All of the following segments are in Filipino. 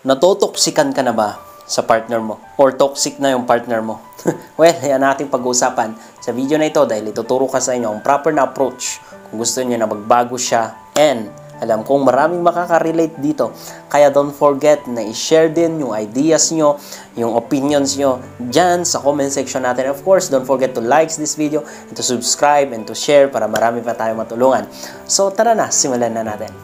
Natotoksikan ka na ba sa partner mo? Or toxic na yung partner mo? Well, yan natin pag-uusapan sa video na ito dahil ituturo ka sa inyo ang proper na approach kung gusto niyo na magbago siya. And alam kong maraming makaka-relate dito. Kaya don't forget na i-share din yung ideas nyo, yung opinions nyo dyan sa comment section natin. Of course, don't forget to like this video and to subscribe and to share para marami pa tayo matulungan. So tara na, simulan na natin.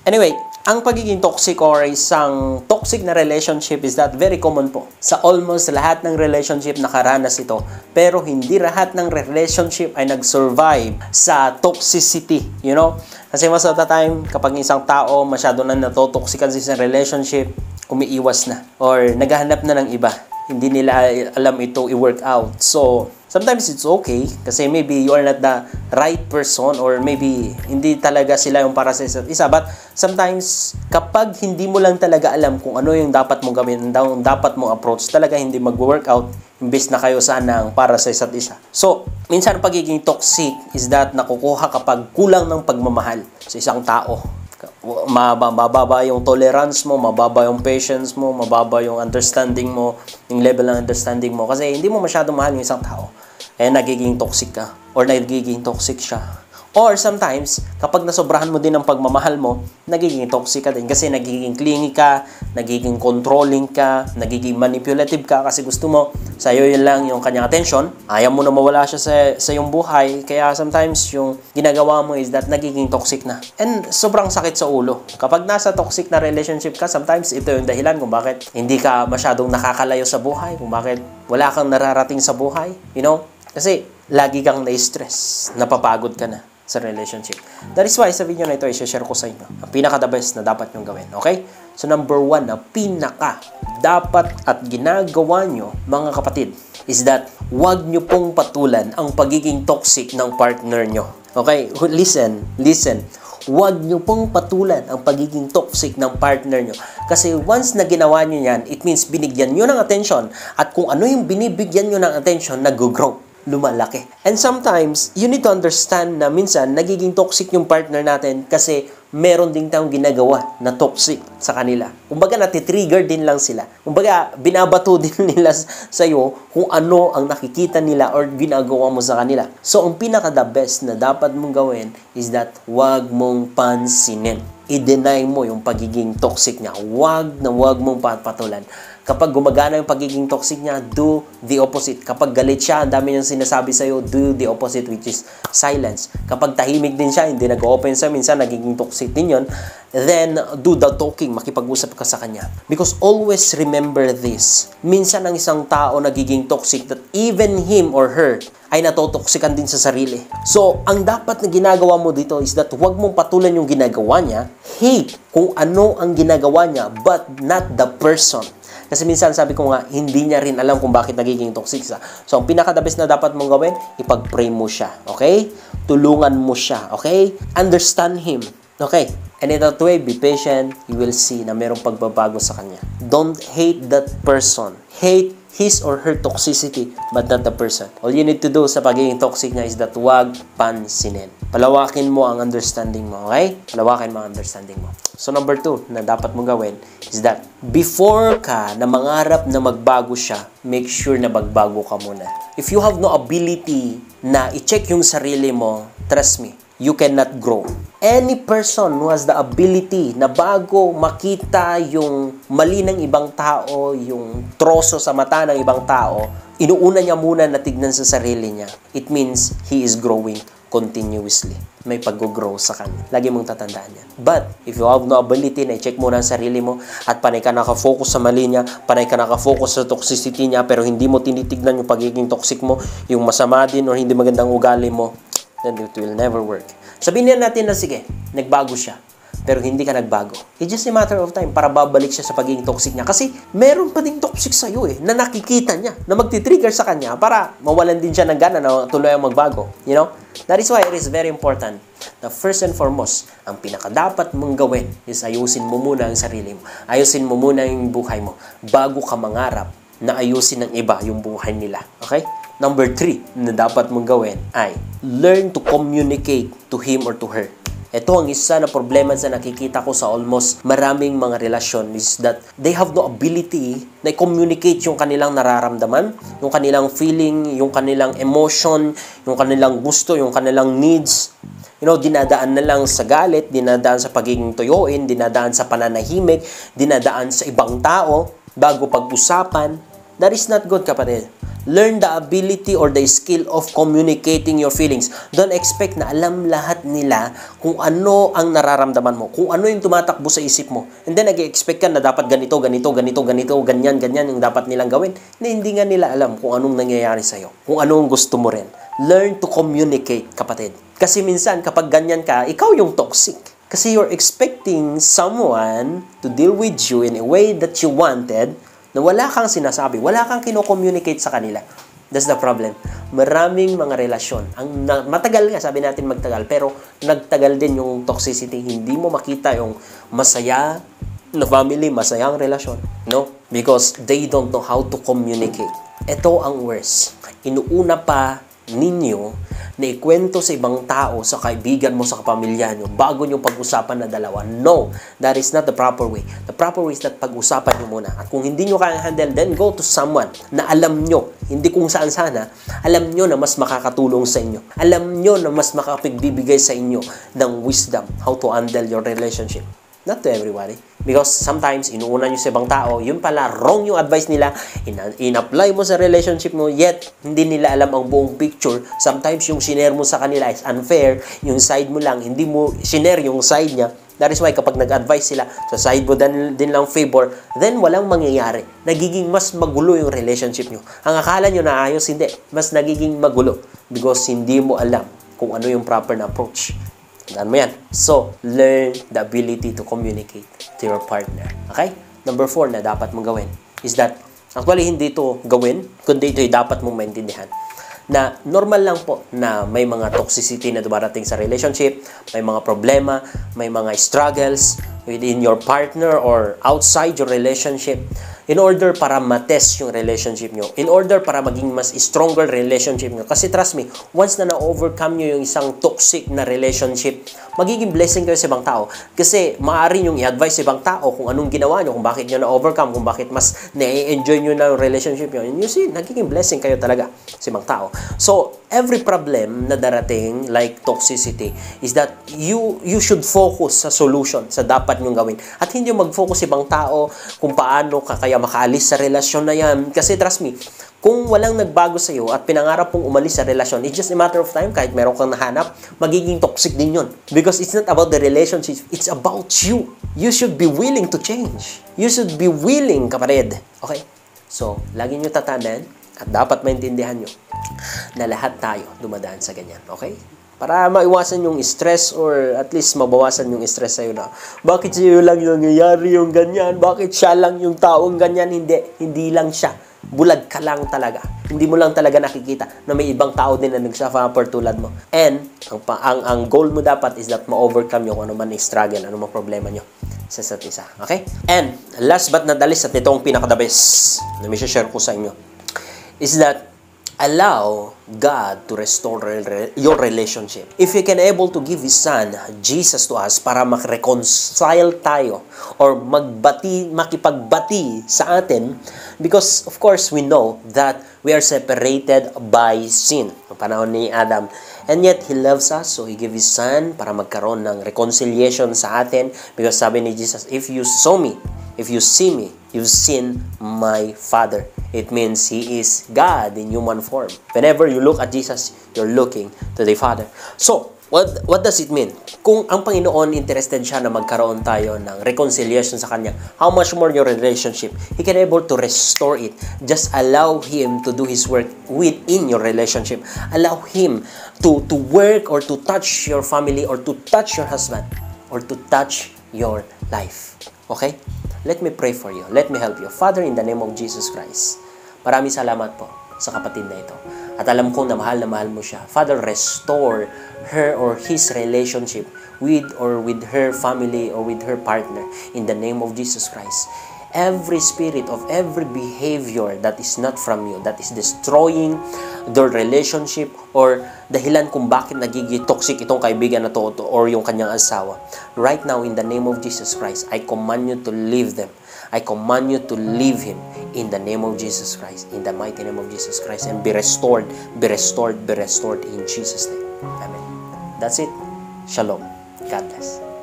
Anyway, ang pagiging toxic or isang toxic na relationship is that very common po. Sa almost lahat ng relationship nakaranas ito. Pero hindi lahat ng relationship ay nag-survive sa toxicity. You know? Kasi most of the time, kapag isang tao masyado na natotoxican sa isang relationship, umiiwas na. Or naghahanap na ng iba. Hindi nila alam ito i-work out. So, sometimes it's okay kasi maybe you are not the right person or maybe hindi talaga sila yung para sa isa't isa. But sometimes, kapag hindi mo lang talaga alam kung ano yung dapat mong gawin, yung dapat mong approach, talaga hindi mag-work out imbes na kayo sana ang para sa isa't isa. So, minsan pagiging toxic is that nakukuha kapag kulang ng pagmamahal sa isang tao. Mababa yung tolerance mo, mababa yung patience mo, mababa yung understanding mo, yung level ng understanding mo. Kasi hindi mo masyado mahal yung isang tao. Eh, nagiging toxic ka. Or nagiging toxic siya. Or sometimes, kapag nasobrahan mo din ang pagmamahal mo, nagiging toxic ka din. Kasi nagiging clingy ka, nagiging controlling ka, nagiging manipulative ka kasi gusto mo, sa'yo yun lang yung kanyang attention. Ayaw mo na mawala siya sa iyong buhay. Kaya sometimes, yung ginagawa mo is that nagiging toxic na. And sobrang sakit sa ulo. Kapag nasa toxic na relationship ka, sometimes ito yung dahilan kung bakit hindi ka masyadong nakakalayo sa buhay, kung bakit wala kang nararating sa buhay. You know? Kasi lagi kang na-stress, napapagod ka na sa relationship. That is why sa video na ito, i-share ko sa inyo ang pinaka-the best na dapat nyong gawin. Okay? So number 1 na pinaka-dapat at ginagawa nyo, mga kapatid, is that huwag nyo pong patulan ang pagiging toxic ng partner nyo. Okay? Listen. Huwag nyo pong patulan ang pagiging toxic ng partner nyo. Kasi once na ginawa nyo yan, it means binigyan nyo ng attention. At kung ano yung binibigyan nyo ng attention, nag-grow. Lumalaki. And sometimes, you need to understand na minsan, nagiging toxic yung partner natin kasi meron ding tayong ginagawa na toxic sa kanila. Kumbaga, natitrigger din lang sila. Kumbaga, binabato din nila sa'yo kung ano ang nakikita nila or ginagawa mo sa kanila. So, ang pinaka-the best na dapat mong gawin is that huwag mong pansinin. I-deny mo yung pagiging toxic niya. Huwag mong patulan. Kapag gumagana yung pagiging toxic niya, do the opposite. Kapag galit siya, ang dami niyang sinasabi sa'yo, do the opposite, which is silence. Kapag tahimik din siya, hindi nag-open sa minsan, nagiging toxic din yun, then do the talking, makipag-usap ka sa kanya. Because always remember this. Minsan ang isang tao nagiging toxic that even him or her ay natotoksikan din sa sarili. So, ang dapat na ginagawa mo dito is that huwag mong patulan yung ginagawa niya. Hate kung ano ang ginagawa niya, but not the person. Kasi minsan sabi ko nga, hindi niya rin alam kung bakit nagiging toxic siya. So, ang pinaka-the best na dapat mong gawin, ipag-pray mo siya. Okay? Tulungan mo siya. Okay? Understand him. Okay? And in that way, be patient. You will see na mayroong pagbabago sa kanya. Don't hate that person. Hate his or her toxicity, but not the person. All you need to do sa pagiging toxic niya is that huwag pansinin. Palawakin mo ang understanding mo, okay? Palawakin mo ang understanding mo. So number 2 na dapat mong gawin is that before ka na mangarap na magbago siya, make sure na magbago ka muna. If you have no ability na i-check yung sarili mo, trust me, you cannot grow. Any person who has the ability na bago makita yung mali ng ibang tao, yung troso sa mata ng ibang tao, inuuna niya muna na tignan sa sarili niya. It means he is growing continuously. May pag-grow sa kanya. Lagi mong tatandaan yan. But, if you have no ability na i-check mo na ang sarili mo at panay ka nakafocus sa mali niya, panay ka nakafocus sa toxicity niya, pero hindi mo tinitignan yung pagiging toxic mo, yung masama din or hindi magandang ugali mo, then it will never work. Sabihin natin na sige, nagbago siya, pero hindi ka nagbago. It's just a matter of time para babalik siya sa pagiging toxic niya. Kasi meron pa ding toxic sa'yo na nakikita niya, na magtitrigger sa kanya para mawalan din siya ng gana na tuloy ang magbago. You know? That is why it is very important na first and foremost, ang pinakadapat mong gawin is ayusin mo muna ang sarili mo. Ayusin mo muna yung buhay mo bago ka mangarap na ayusin ng iba yung buhay nila. Okay? Number 3 na dapat mong gawin ay learn to communicate to him or to her. Ito ang isa na problema sa nakikita ko sa almost maraming mga relasyon is that they have no ability na i-communicate yung kanilang nararamdaman, yung kanilang feeling, yung kanilang emotion, yung kanilang gusto, yung kanilang needs. Dinadaan na lang sa galit, dinadaan sa pagiging tuyuin, dinadaan sa pananahimik, dinadaan sa ibang tao bago pag-usapan. That is not good, kapatid. Learn the ability or the skill of communicating your feelings. Don't expect na alam lahat nila kung ano ang nararamdaman mo, kung ano yung tumatakbo sa isip mo. And then nag-expect ka na dapat ganito, ganyan yung dapat nilang gawin. Na hindi nga nila alam kung anong nangyayari sa'yo, kung anong gusto mo rin. Learn to communicate, kapatid. Kasi minsan kapag ganyan ka, ikaw yung toxic. Kasi you're expecting someone to deal with you in a way that you wanted, na wala kang sinasabi, wala kang kino-communicate sa kanila. That's the problem. Maraming mga relasyon. Matagal nga, sabi natin magtagal, pero nagtagal din yung toxicity. Hindi mo makita yung masaya na family, masayang relasyon. No? Because they don't know how to communicate. Ito ang worst. Inuuna pa ninyo na ikwento sa ibang tao, sa kaibigan mo, sa kapamilya nyo, bago nyo pag-usapan na dalawa. No, that is not the proper way. The proper way is that pag-usapan nyo muna. At kung hindi nyo kaya handle, then go to someone na alam nyo, hindi kung saan sana, alam nyo na mas makakatulong sa inyo. Alam nyo na mas makapagbibigay sa inyo ng wisdom how to handle your relationship. Not to everybody. Because sometimes, inuuna nyo sa ibang tao, yun pala, wrong yung advice nila, in-apply mo sa relationship mo, yet, hindi nila alam ang buong picture. Sometimes, yung sinare mo sa kanila is unfair, yung side mo lang, hindi mo sinare yung side niya. That is why, kapag nag-advise sila, sa side mo din lang favor, then walang mangyayari. Nagiging mas magulo yung relationship nyo. Ang akala nyo na ayos, hindi. Mas nagiging magulo. Because hindi mo alam kung ano yung proper na approach. Tandaan mo yan. So, learn the ability to communicate to your partner. Okay? Number 4 na dapat mong gawin is that, actually, hindi ito gawin, kundi ito dapat mong maintindihan. Na normal lang po na may mga toxicity na dumarating sa relationship, may mga problema, may mga struggles within your partner or outside your relationship. In order para matest yung relationship nyo, in order para maging mas stronger relationship nyo. Kasi trust me, once na na-overcome nyo yung isang toxic na relationship, magiging blessing kayo sa ibang tao. Kasi maaari yung i-advise sa ibang tao kung anong ginawa nyo, kung bakit nyo na-overcome, kung bakit mas na-enjoy nyo na yung relationship nyo. And you see, nagiging blessing kayo talaga sa ibang tao. So, every problem na darating, like toxicity, is that you should focus sa solution, sa dapat nyong gawin. At hindi mag-focus sa ibang tao kung paano ka kaya makaalis sa relasyon na yan. Kasi trust me, kung walang nagbago sa iyo at pinangarap pong umalis sa relasyon, it's just a matter of time. Kahit meron kang nahanap, magiging toxic din yun. Because it's not about the relationship, it's about you. You should be willing to change. You should be willing, kapatid. Okay? So, lagi nyo tatandaan at dapat maintindihan nyo na lahat tayo dumadaan sa ganyan. Okay? Para maiwasan yung stress or at least mabawasan yung stress sa'yo na bakit sa'yo lang yung nangyayari yung ganyan? Bakit siya lang yung taong ganyan? Hindi lang siya. Bulag ka lang talaga. Hindi mo lang talaga nakikita na may ibang tao din na nagsuffer tulad mo. And ang goal mo dapat is that ma-overcome yung ano man yung struggle, ano man problema nyo sa isa't isa. Okay? And last but not the least, at itong pinaka-the best na may share ko sa inyo is that allow God to restore your relationship. If He can able to give His Son, Jesus, to us para mag-reconcile tayo or makipagbati sa atin, because of course we know that we are separated by sin. Ang panahon ni Adam. And yet, He loves us, so He gave His Son para magkaroon ng reconciliation sa atin. Because sabi ni Jesus, if you saw me, if you see me, you've seen my Father. It means He is God in human form. Whenever you look at Jesus, you're looking to the Father. So, what does it mean? Kung ang Panginoon interested siya na magkaroon tayo ng reconciliation sa Kanya, how much more your relationship? He can able to restore it. Just allow Him to do His work within your relationship. Allow Him to work or to touch your family or to touch your husband or to touch your life. Okay? Let me pray for you. Let me help you. Father, in the name of Jesus Christ, maraming salamat po sa kapatid na ito. At alam kong na mahal mo siya. Father, restore her or his relationship with her family or with her partner in the name of Jesus Christ. every spirit of every behavior that is not from you, that is destroying their relationship or dahilan kung bakit nagiging toxic itong kaibigan na to or yung kanyang asawa. Right now, in the name of Jesus Christ, I command you to leave them. I command you to leave him in the name of Jesus Christ, in the mighty name of Jesus Christ, and be restored, be restored, be restored in Jesus' name. Amen. That's it. Shalom. God bless.